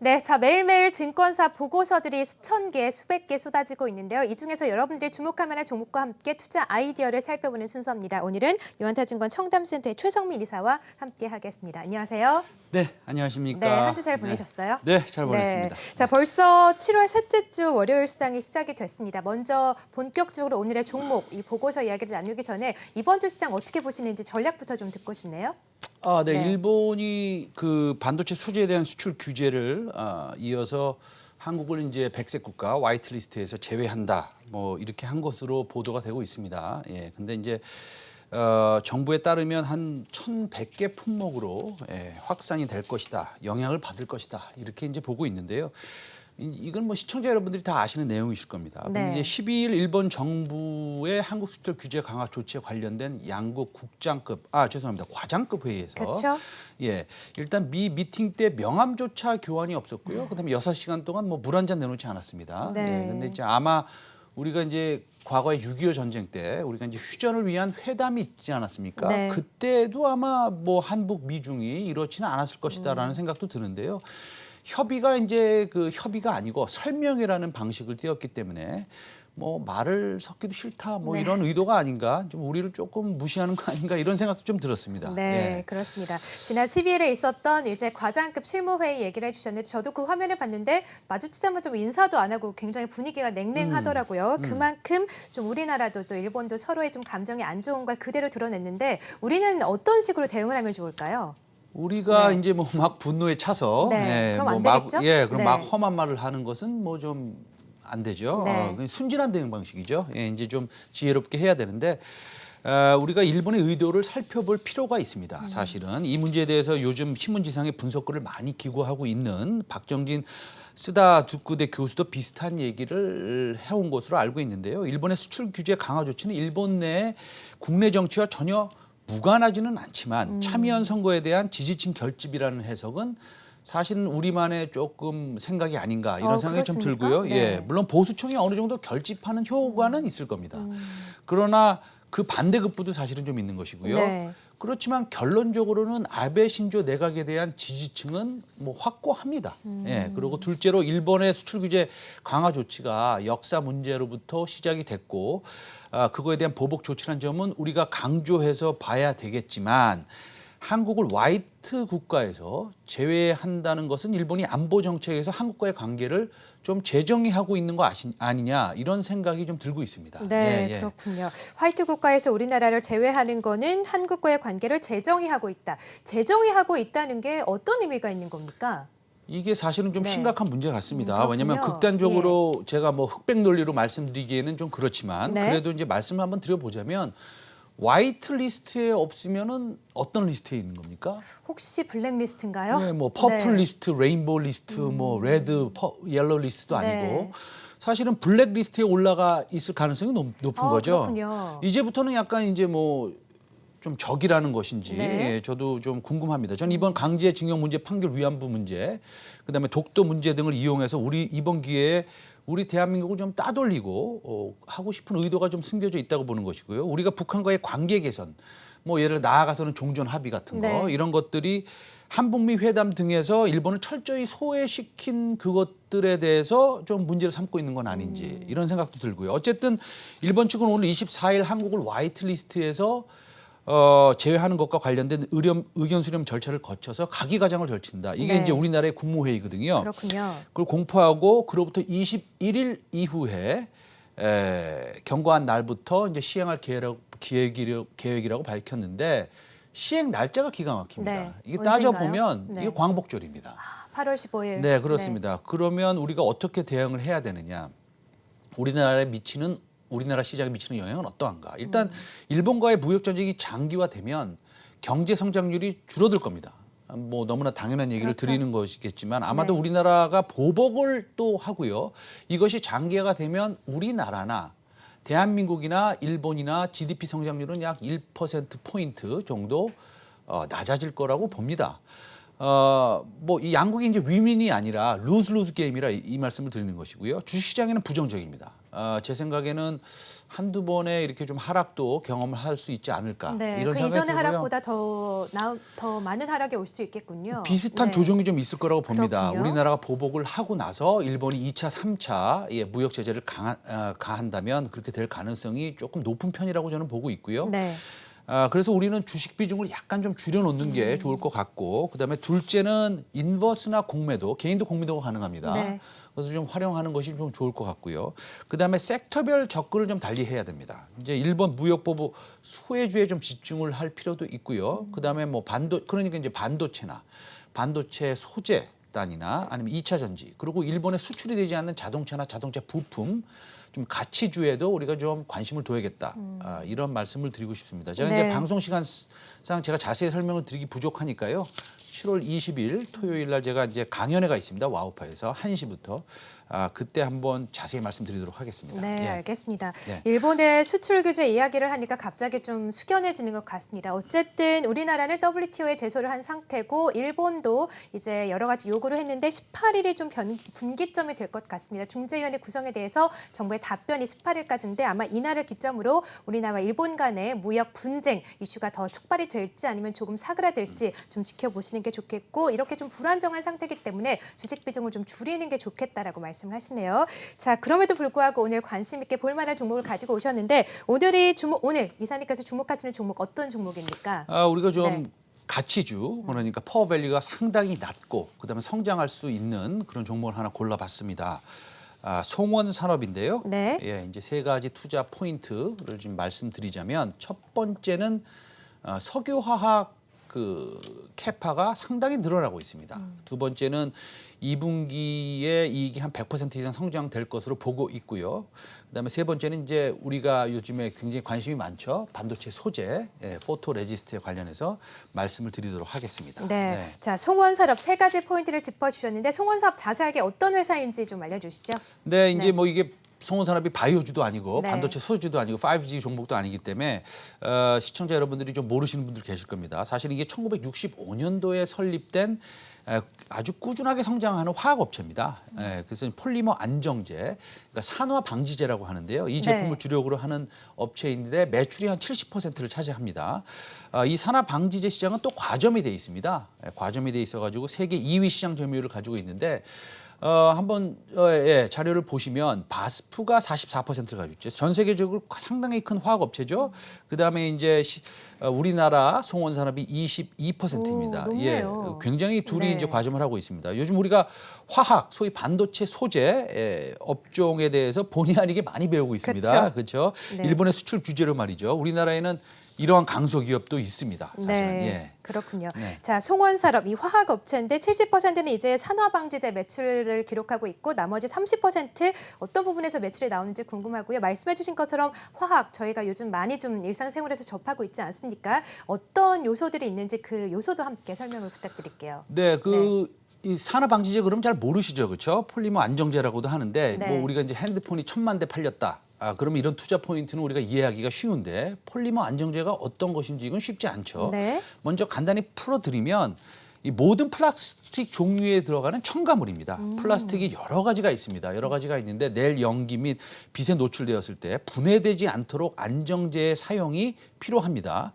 네, 자 매일매일 증권사 보고서들이 수천 개, 수백 개 쏟아지고 있는데요. 이 중에서 여러분들이 주목할 만한 종목과 함께 투자 아이디어를 살펴보는 순서입니다. 오늘은 유한타증권 청담센터의 최성민 이사와 함께 하겠습니다. 안녕하세요. 네, 안녕하십니까. 네, 한 주 잘 보내셨어요? 네, 잘 보냈습니다. 네. 자, 벌써 7월 셋째 주 월요일 시장이 시작이 됐습니다. 먼저 본격적으로 오늘의 종목, 이 보고서 이야기를 나누기 전에 이번 주 시장 어떻게 보시는지 전략부터 좀 듣고 싶네요. 네, 네. 일본이 그 반도체 소재에 대한 수출 규제를 이어서 한국을 이제 백색 국가 화이트리스트에서 제외한다. 뭐 이렇게 한 것으로 보도가 되고 있습니다. 예, 근데 이제 정부에 따르면 한 1,100개 품목으로 확산이 될 것이다, 영향을 받을 것이다 이렇게 이제 보고 있는데요. 이건 뭐 시청자 여러분들이 다 아시는 내용이실 겁니다. 네. 근데 이제 12일 일본 정부의 한국 수출 규제 강화 조치에 관련된 양국 국장급, 과장급 회의에서 그렇죠? 예, 일단 미 미팅 때 명함조차 교환이 없었고요. 그다음에 6시간 동안 뭐 물 한 잔 내놓지 않았습니다. 네. 예, 근데 이제 아마 우리가 이제 과거에 6.25 전쟁 때 우리가 이제 휴전을 위한 회담이 있지 않았습니까? 네. 그때도 아마 뭐 한북 미중이 이렇지는 않았을 것이다라는 생각도 드는데요. 협의가 이제 그 협의가 아니고 설명회라는 방식을 띄었기 때문에 뭐 말을 섞기도 싫다 뭐 네. 이런 의도가 아닌가, 좀 우리를 조금 무시하는 거 아닌가 이런 생각도 좀 들었습니다. 네, 예. 그렇습니다. 지난 12일에 있었던 이제 과장급 실무회의 얘기를 해주셨는데 저도 그 화면을 봤는데 마주치자마자 좀 인사도 안 하고 굉장히 분위기가 냉랭하더라고요. 그만큼 좀 우리나라도 또 일본도 서로의 좀 감정이 안 좋은 걸 그대로 드러냈는데 우리는 어떤 식으로 대응을 하면 좋을까요? 우리가 네. 이제 뭐 막 분노에 차서 네, 그럼 안 막 되겠죠? 그럼 네. 막 험한 말을 하는 것은 뭐 좀 안 되죠. 네. 그냥 순진한 대응 방식이죠. 예, 이제 좀 지혜롭게 해야 되는데 우리가 일본의 의도를 살펴볼 필요가 있습니다. 사실은 이 문제에 대해서 요즘 신문지상에 분석글을 많이 기고하고 있는 박정진 쓰다 두쿠대 교수도 비슷한 얘기를 해온 것으로 알고 있는데요. 일본의 수출 규제 강화 조치는 일본 내 국내 정치와 전혀 무관하지는 않지만 참여연 선거에 대한 지지층 결집이라는 해석은 사실은 우리만의 조금 생각이 아닌가 이런 생각이 좀 그렇습니까? 들고요. 네. 예, 물론 보수층이 어느 정도 결집하는 효과는 있을 겁니다. 그러나 그 반대급부도 사실은 좀 있는 것이고요. 네. 그렇지만 결론적으로는 아베 신조 내각에 대한 지지층은 뭐 확고합니다. 예, 그리고 둘째로 일본의 수출 규제 강화 조치가 역사 문제로부터 시작이 됐고 그거에 대한 보복 조치라는 점은 우리가 강조해서 봐야 되겠지만 한국을 화이트 국가에서 제외한다는 것은 일본이 안보 정책에서 한국과의 관계를 좀 재정의하고 있는 거 아니냐 이런 생각이 좀 들고 있습니다. 네, 예, 예. 그렇군요. 화이트 국가에서 우리나라를 제외하는 거는 한국과의 관계를 재정의하고 있다. 재정의하고 있다는 게 어떤 의미가 있는 겁니까? 이게 사실은 좀 네. 심각한 문제 같습니다. 그렇군요. 왜냐하면 극단적으로 제가 뭐 흑백 논리로 말씀드리기에는 좀 그렇지만 네. 그래도 이제 말씀을 한번 드려보자면 화이트 리스트에 없으면은 어떤 리스트에 있는 겁니까? 혹시 블랙리스트인가요? 네, 뭐 퍼플 네. 리스트, 레인보우 리스트, 뭐 레드, 옐로우 리스트도 아니고 네. 사실은 블랙 리스트에 올라가 있을 가능성이 높은 거죠. 그렇군요. 이제부터는 약간 이제 뭐 좀 적이라는 것인지 네. 저도 좀 궁금합니다. 저는 이번 강제징용 문제, 판결 위안부 문제, 그다음에 독도 문제 등을 이용해서 우리 이번 기회에 우리 대한민국을 좀 따돌리고 하고 싶은 의도가 좀 숨겨져 있다고 보는 것이고요. 우리가 북한과의 관계 개선, 뭐 예를 들어 나아가서는 종전 합의 같은 거 네. 이런 것들이 한북미 회담 등에서 일본을 철저히 소외시킨 그것들에 대해서 좀 문제를 삼고 있는 건 아닌지 이런 생각도 들고요. 어쨌든 일본 측은 오늘 24일 한국을 화이트리스트에서 제외하는 것과 관련된 의견 수렴 절차를 거쳐서 가기가장을 절친다. 이게 네. 이제 우리나라의 국무회의거든요. 그렇군요. 그걸 공포하고 그로부터 21일 이후에 경고한 날부터 이제 시행할 계획이라고 밝혔는데 시행 날짜가 기가 막힙니다. 네. 이게 언젠가요? 따져보면 네. 이게 광복절입니다. 8월 15일. 네, 그렇습니다. 그러면 우리가 어떻게 대응을 해야 되느냐? 우리나라 시장에 미치는 영향은 어떠한가? 일단 일본과의 무역 전쟁이 장기화되면 경제 성장률이 줄어들 겁니다. 뭐 너무나 당연한 얘기를 그렇죠. 드리는 것이겠지만 아마도 네. 우리나라가 보복을 또 하고요. 이것이 장기화가 되면 우리나라나 대한민국이나 일본이나 GDP 성장률은 약 1%포인트 정도 낮아질 거라고 봅니다. 뭐 이 양국이 이제 위민이 아니라 루즈 게임이라 이 말씀을 드리는 것이고요. 주식시장에는 부정적입니다. 제 생각에는 한두 번에 이렇게 좀 하락도 경험을 할 수 있지 않을까 네, 이런 그 생각이 이전의 들고요. 하락보다 더 많은 하락이 올 수 있겠군요. 비슷한 네. 조정이 좀 있을 거라고 봅니다. 그렇군요. 우리나라가 보복을 하고 나서 일본이 2차, 3차 무역 제재를 가한다면 그렇게 될 가능성이 조금 높은 편이라고 저는 보고 있고요. 네. 그래서 우리는 주식 비중을 약간 좀 줄여놓는 게 좋을 것 같고, 그다음에 둘째는 인버스나 공매도, 개인도 공매도가 가능합니다. 네. 그래서 좀 활용하는 것이 좀 좋을 것 같고요. 그다음에 섹터별 접근을 좀 달리해야 됩니다. 이제 일본 무역보복 수혜주에 좀 집중을 할 필요도 있고요. 그다음에 뭐 그러니까 이제 반도체나 반도체 소재 단이나 아니면 2차 전지, 그리고 일본에 수출이 되지 않는 자동차나 자동차 부품 좀 가치주에도 우리가 좀 관심을 둬야겠다. 이런 말씀을 드리고 싶습니다. 제가 네. 이제 방송 시간상 제가 자세히 설명을 드리기 부족하니까요. 7월 20일 토요일 날 제가 이제 강연회가 있습니다. 와우파에서 1시부터. 그때 한번 자세히 말씀드리도록 하겠습니다. 네, 예. 알겠습니다. 네. 일본의 수출 규제 이야기를 하니까 갑자기 좀 숙연해지는 것 같습니다. 어쨌든 우리나라는 WTO에 제소를 한 상태고 일본도 이제 여러 가지 요구를 했는데 18일이 좀 분기점이 될 것 같습니다. 중재위원회 구성에 대해서 정부의 답변이 18일까지인데 아마 이날을 기점으로 우리나라와 일본 간의 무역 분쟁 이슈가 더 촉발이 될지 아니면 조금 사그라들지 좀 지켜보시는 게 좋겠고, 이렇게 좀 불안정한 상태이기 때문에 주식 비중을 좀 줄이는 게 좋겠다라고 말씀을 하시네요. 자, 그럼에도 불구하고 오늘 관심 있게 볼만한 종목을 가지고 오셨는데 오늘 이사님께서 주목하시는 종목 어떤 종목입니까? 우리가 좀 네. 가치주, 그러니까 파워밸류가 상당히 낮고 그다음에 성장할 수 있는 그런 종목을 하나 골라봤습니다. 송원산업인데요. 네. 예, 이제 세 가지 투자 포인트를 좀 말씀드리자면, 첫 번째는 석유화학 그 캐파가 상당히 늘어나고 있습니다. 두 번째는 2분기에 이익이 한 100% 이상 성장될 것으로 보고 있고요. 그다음에 세 번째는 이제 우리가 요즘에 굉장히 관심이 많죠. 반도체 소재, 포토 레지스트에 관련해서 말씀을 드리도록 하겠습니다. 네. 자, 송원산업 세 가지 포인트를 짚어주셨는데 송원산업 자세하게 어떤 회사인지 좀 알려주시죠. 네, 이제 네. 뭐 이게 송원산업이 바이오주도 아니고 네. 반도체 소재도 아니고 5G 종목도 아니기 때문에 시청자 여러분들이 좀 모르시는 분들 계실 겁니다. 사실 이게 1965년도에 설립된 아주 꾸준하게 성장하는 화학업체입니다. 그래서 폴리머 안정제, 그러니까 산화 방지제라고 하는데요. 이 제품을 네. 주력으로 하는 업체인데 매출이 한 70%를 차지합니다. 이 산화 방지제 시장은 또 과점이 돼 있습니다. 과점이 돼 있어가지고 세계 2위 시장 점유율을 가지고 있는데, 한번 자료를 보시면 바스프가 44%를 가지고 있죠. 전 세계적으로 상당히 큰 화학 업체죠. 그다음에 이제 우리나라 송원산업이 22%입니다. 오, 높네요. 굉장히 둘이 네. 이제 과점을 하고 있습니다. 요즘 우리가 화학, 소위 반도체 소재 업종에 대해서 본의 아니게 많이 배우고 있습니다. 그렇죠? 네. 일본의 수출 규제로 말이죠. 우리나라에는 이러한 강소기업도 있습니다. 사실은. 네, 예. 그렇군요. 네. 자, 송원산업 이 화학 업체인데 70%는 이제 산화방지제 매출을 기록하고 있고 나머지 30% 어떤 부분에서 매출이 나오는지 궁금하고요. 말씀해주신 것처럼 화학 저희가 요즘 많이 좀 일상생활에서 접하고 있지 않습니까? 어떤 요소들이 있는지 그 요소도 함께 설명을 부탁드릴게요. 네, 이 산화방지제 그럼 잘 모르시죠, 그렇죠? 폴리머 안정제라고도 하는데 네. 뭐 우리가 이제 핸드폰이 1000만 대 팔렸다. 그러면 이런 투자 포인트는 우리가 이해하기가 쉬운데 폴리머 안정제가 어떤 것인지 이건 쉽지 않죠. 네. 먼저 간단히 풀어드리면 이 모든 플라스틱 종류에 들어가는 첨가물입니다. 플라스틱이 여러 가지가 있습니다. 여러 가지가 있는데 내일 연기 및 빛에 노출되었을 때 분해되지 않도록 안정제의 사용이 필요합니다.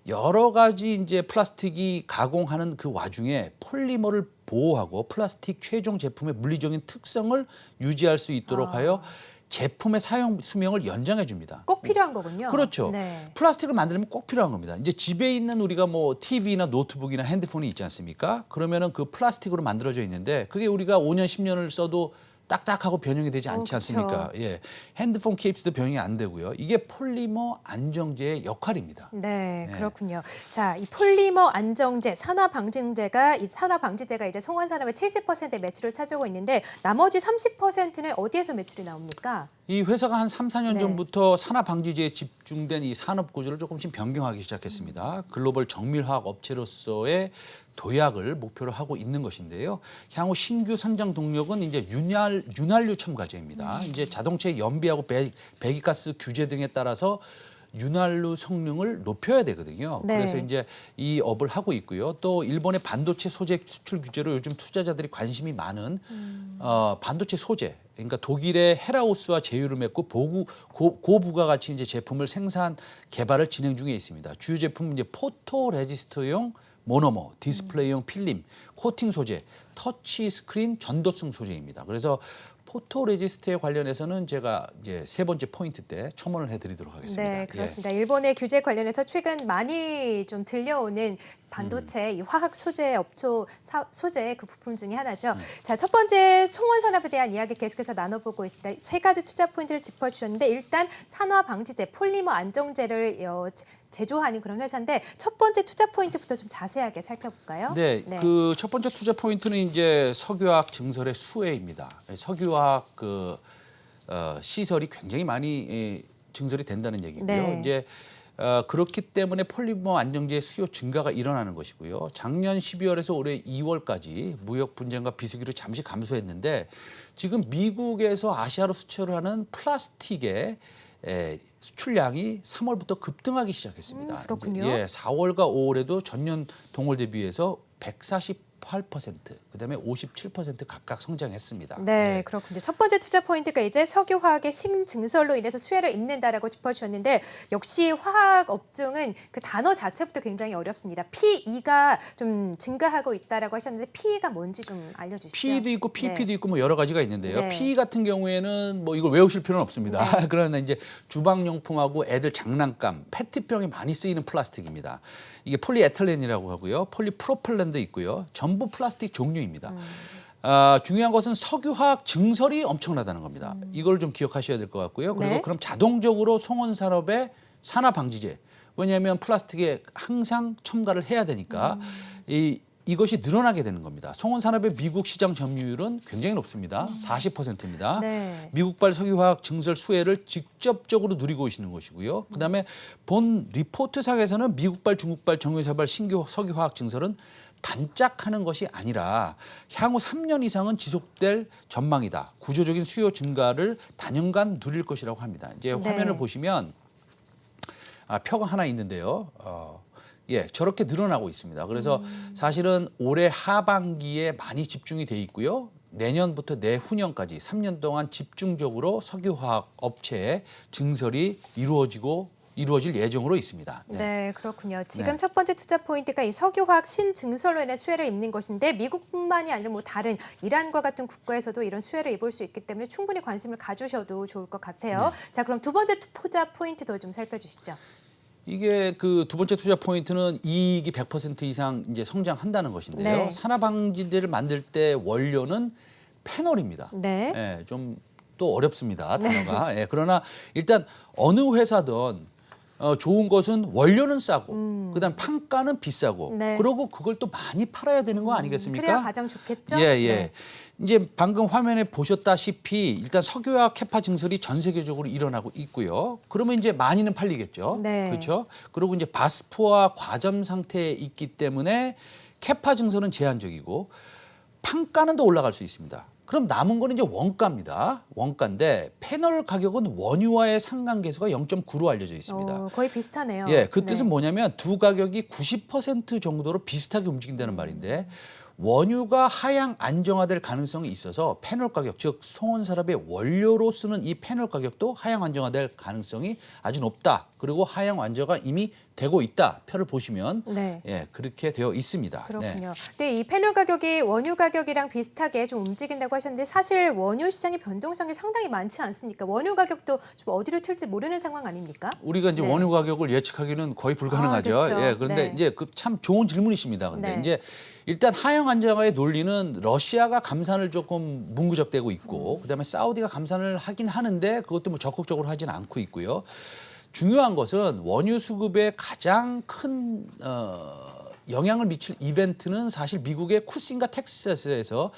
여러 가지 이제 플라스틱이 가공하는 그 와중에 폴리머를 보호하고 플라스틱 최종 제품의 물리적인 특성을 유지할 수 있도록 하여 제품의 사용 수명을 연장해 줍니다. 꼭 필요한 거군요. 그렇죠. 네. 플라스틱을 만들려면 꼭 필요한 겁니다. 이제 집에 있는 우리가 뭐 TV나 노트북이나 핸드폰이 있지 않습니까? 그러면은 그 플라스틱으로 만들어져 있는데 그게 우리가 5년, 10년을 써도 딱딱하고 변형이 되지 않지 그쵸. 않습니까? 예. 핸드폰 케이스도 변형이 안 되고요. 이게 폴리머 안정제의 역할입니다. 네, 네. 그렇군요. 자, 이 폴리머 안정제, 산화방지제가 이제 송원산업의 70%의 매출을 차지하고 있는데 나머지 30%는 어디에서 매출이 나옵니까? 이 회사가 한 3, 4년 네. 전부터 산업 방지제에 집중된 이 산업 구조를 조금씩 변경하기 시작했습니다. 글로벌 정밀화학 업체로서의 도약을 목표로 하고 있는 것인데요. 향후 신규 선장 동력은 이제 윤활유 첨가제입니다. 이제 자동차의 연비하고 배기가스 규제 등에 따라서 윤활유 성능을 높여야 되거든요. 네. 그래서 이제 이 업을 하고 있고요. 또 일본의 반도체 소재 수출 규제로 요즘 투자자들이 관심이 많은 반도체 소재. 그러니까 독일의 헤라우스와 제휴를 맺고 고부가가치 이제 제품을 생산 개발을 진행 중에 있습니다. 주요 제품은 이제 포토 레지스터용 모노머, 디스플레이용 필름, 코팅 소재, 터치 스크린 전도성 소재입니다. 그래서 포토 레지스트에 관련해서는 제가 이제 세 번째 포인트 때 첨언을 해드리도록 하겠습니다. 네, 그렇습니다. 일본의 규제 관련해서 최근 많이 좀 들려오는 반도체 이 화학 소재 소재 그 부품 중에 하나죠. 자, 첫 번째 송원 산업에 대한 이야기 계속해서 나눠보고 있습니다. 세 가지 투자 포인트를 짚어주셨는데 일단 산화 방지제, 폴리머 안정제를 제조하는 그런 회사인데 첫 번째 투자 포인트부터 좀 자세하게 살펴볼까요? 네, 그 첫 번째 투자 포인트는 이제 석유화학 증설의 수혜입니다. 석유화학 시설이 굉장히 많이 증설이 된다는 얘기고요. 네. 이제 그렇기 때문에 폴리머 안정제의 수요 증가가 일어나는 것이고요. 작년 12월에서 올해 2월까지 무역 분쟁과 비수기로 잠시 감소했는데 지금 미국에서 아시아로 수출을 하는 플라스틱의 수출량이 3월부터 급등하기 시작했습니다. 그렇군요. 예, 4월과 5월에도 전년 동월 대비해서 148%, 그다음에 57% 각각 성장했습니다. 네, 예. 그렇군요. 첫 번째 투자 포인트가 이제 석유화학의 신증설로 인해서 수혜를 입는다라고 짚어주셨는데 역시 화학 업종은 그 단어 자체부터 굉장히 어렵습니다. PE가 좀 증가하고 있다라고 하셨는데 PE가 뭔지 좀 알려주시죠. PE도 있고 PP도 있고 뭐 여러 가지가 있는데요. 네. PE 같은 경우에는 뭐 이걸 외우실 필요는 없습니다. 네. 그러나 이제 주방용품하고 애들 장난감, 페트병에 많이 쓰이는 플라스틱입니다. 이게 폴리에틸렌이라고 하고요. 폴리프로펠렌도 있고요. 전부 플라스틱 종류입니다. 중요한 것은 석유화학 증설이 엄청나다는 겁니다. 이걸 좀 기억하셔야 될 것 같고요. 그리고 네. 그럼 자동적으로 송원산업의 산화 방지제. 왜냐하면 플라스틱에 항상 첨가를 해야 되니까 이것이 늘어나게 되는 겁니다. 송원산업의 미국 시장 점유율은 굉장히 높습니다. 40%입니다. 네. 미국발 석유화학 증설 수혜를 직접적으로 누리고 계시는 것이고요. 그다음에 본 리포트상에서는 미국발, 중국발, 정유사발 신규 석유화학 증설은 반짝하는 것이 아니라 향후 3년 이상은 지속될 전망이다. 구조적인 수요 증가를 단연간 누릴 것이라고 합니다. 이제 화면을 보시면 표가 하나 있는데요. 예, 저렇게 늘어나고 있습니다. 그래서 사실은 올해 하반기에 많이 집중이 돼 있고요. 내년부터 내후년까지 3년 동안 집중적으로 석유화학 업체의 증설이 이루어질 예정으로 있습니다. 네, 그렇군요. 지금 네. 첫 번째 투자 포인트가 이 석유화학 신증설로 인해 수혜를 입는 것인데 미국뿐만이 아니라 뭐 다른 이란과 같은 국가에서도 이런 수혜를 입을 수 있기 때문에 충분히 관심을 가주셔도 좋을 것 같아요. 자, 그럼 두 번째 투자 포인트도 좀 살펴주시죠. 이게 그 두 번째 투자 포인트는 이익이 100% 이상 이제 성장한다는 것인데요. 네. 산화방지제를 만들 때 원료는 페놀입니다. 네. 예, 좀 또 어렵습니다, 단어가. 예, 그러나 일단 어느 회사든 좋은 것은 원료는 싸고 그다음 판가는 비싸고 네. 그러고 그걸 또 많이 팔아야 되는 거 아니겠습니까? 그래야 가장 좋겠죠? 예, 예. 네. 이제 방금 화면에 보셨다시피 일단 석유화학 캐파 증설이 전 세계적으로 일어나고 있고요. 그러면 이제 많이는 팔리겠죠. 네. 그렇죠? 그리고 이제 바스프와 과점 상태에 있기 때문에 캐파 증설은 제한적이고 판가는 더 올라갈 수 있습니다. 그럼 남은 거는 이제 원가입니다. 원가인데 패널 가격은 원유와의 상관계수가 0.9로 알려져 있습니다. 거의 비슷하네요. 예, 그 뜻은 네. 뭐냐면 두 가격이 90% 정도로 비슷하게 움직인다는 말인데 원유가 하향 안정화될 가능성이 있어서 패널 가격, 즉 송원산업의 원료로 쓰는 이 패널 가격도 하향 안정화될 가능성이 아주 높다. 그리고 하향 안정화 이미 되고 있다. 표를 보시면 네. 예, 그렇게 되어 있습니다. 그렇군요. 근데 이 패널 가격이 원유 가격이랑 비슷하게 좀 움직인다고 하셨는데 사실 원유 시장의 변동성이 상당히 많지 않습니까? 원유 가격도 좀 어디로 튈지 모르는 상황 아닙니까? 우리가 이제 네. 원유 가격을 예측하기는 거의 불가능하죠. 그렇죠. 예, 그런데 네. 이제 그 참 좋은 질문이십니다. 근데 네. 이제 일단 하향 안정화의 논리는 러시아가 감산을 조금 문구적대고 있고 그다음에 사우디가 감산을 하긴 하는데 그것도 뭐 적극적으로 하진 않고 있고요. 중요한 것은 원유 수급에 가장 큰 영향을 미칠 이벤트는 사실 미국의 쿠신과 텍사스에서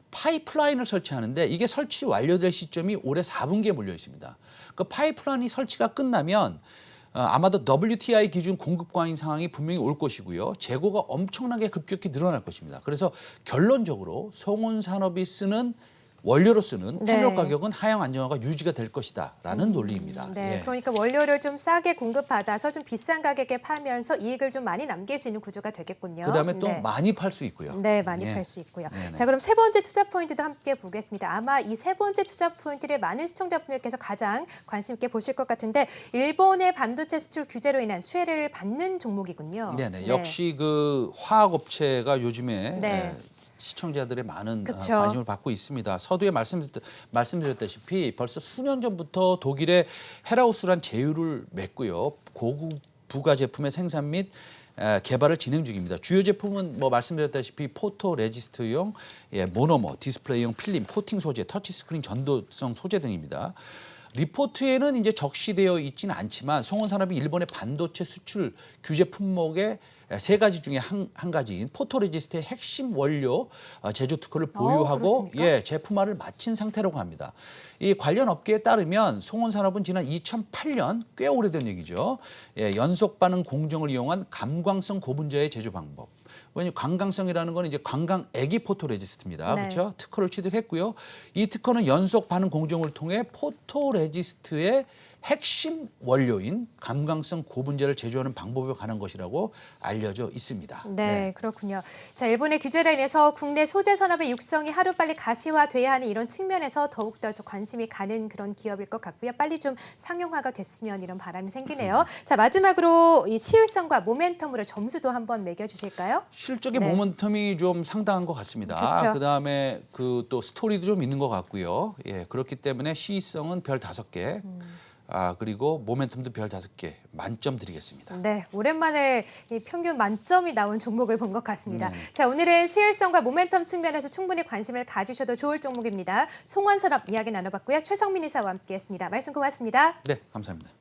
파이프라인을 설치하는데 이게 설치 완료될 시점이 올해 4분기에 몰려 있습니다. 그 파이프라인이 설치가 끝나면 아마도 WTI 기준 공급 과잉 상황이 분명히 올 것이고요. 재고가 엄청나게 급격히 늘어날 것입니다. 그래서 결론적으로 송원산업이 쓰는 원료로 쓰는 네. 페놀 가격은 하향 안정화가 유지가 될 것이다라는 논리입니다. 네, 예. 그러니까 원료를 좀 싸게 공급받아서 좀 비싼 가격에 파면서 이익을 좀 많이 남길 수 있는 구조가 되겠군요. 그다음에 또 네. 많이 팔 수 있고요. 네, 많이 예. 팔 수 있고요. 네네. 자, 그럼 세 번째 투자 포인트도 함께 보겠습니다. 아마 이 세 번째 투자 포인트를 많은 시청자분들께서 가장 관심 있게 보실 것 같은데 일본의 반도체 수출 규제로 인한 수혜를 받는 종목이군요. 네네. 역시 그 화학업체가 요즘에 네. 시청자들의 많은 그쵸. 관심을 받고 있습니다. 서두에 말씀드렸다시피 벌써 수년 전부터 독일의 헤라우스란 제휴를 맺고요. 고급 부가 제품의 생산 및 개발을 진행 중입니다. 주요 제품은 뭐 말씀드렸다시피 포토 레지스트용 모노머, 디스플레이용 필름, 코팅 소재, 터치스크린 전도성 소재 등입니다. 리포트에는 이제 적시되어 있지는 않지만 송원산업이 일본의 반도체 수출 규제 품목의 세 가지 중에 한 가지인 포토레지스트의 핵심 원료 제조 특허를 보유하고 그렇습니까? 제품화를 마친 상태라고 합니다. 이 관련 업계에 따르면 송원산업은 지난 2008년 꽤 오래된 얘기죠. 연속 반응 공정을 이용한 감광성 고분자의 제조 방법. 왜냐하면 관광성이라는 건 이제 관광 애기 포토레지스트입니다. 네. 그렇죠? 특허를 취득했고요. 이 특허는 연속 반응 공정을 통해 포토레지스트의 핵심 원료인 감광성 고분자를 제조하는 방법에 관한 것이라고 알려져 있습니다. 네, 그렇군요. 자, 일본의 규제로 인해서 국내 소재 산업의 육성이 하루빨리 가시화돼야 하는 이런 측면에서 더욱더 관심이 가는 그런 기업일 것 같고요. 빨리 좀 상용화가 됐으면 이런 바람이 생기네요. 자, 마지막으로 이 시일성과 모멘텀으로 점수도 한번 매겨주실까요? 실적의 네. 모멘텀이 좀 상당한 것 같습니다. 그쵸. 그다음에 그 또 스토리도 좀 있는 것 같고요. 그렇기 때문에 시의성은 별 5개. 그리고 모멘텀도 별 5개 만점 드리겠습니다. 네, 오랜만에 이 평균 만점이 나온 종목을 본 것 같습니다. 네. 자, 오늘은 시일성과 모멘텀 측면에서 충분히 관심을 가지셔도 좋을 종목입니다. 송원산업 이야기 나눠봤고요. 최성민 이사와 함께했습니다. 말씀 고맙습니다. 네, 감사합니다.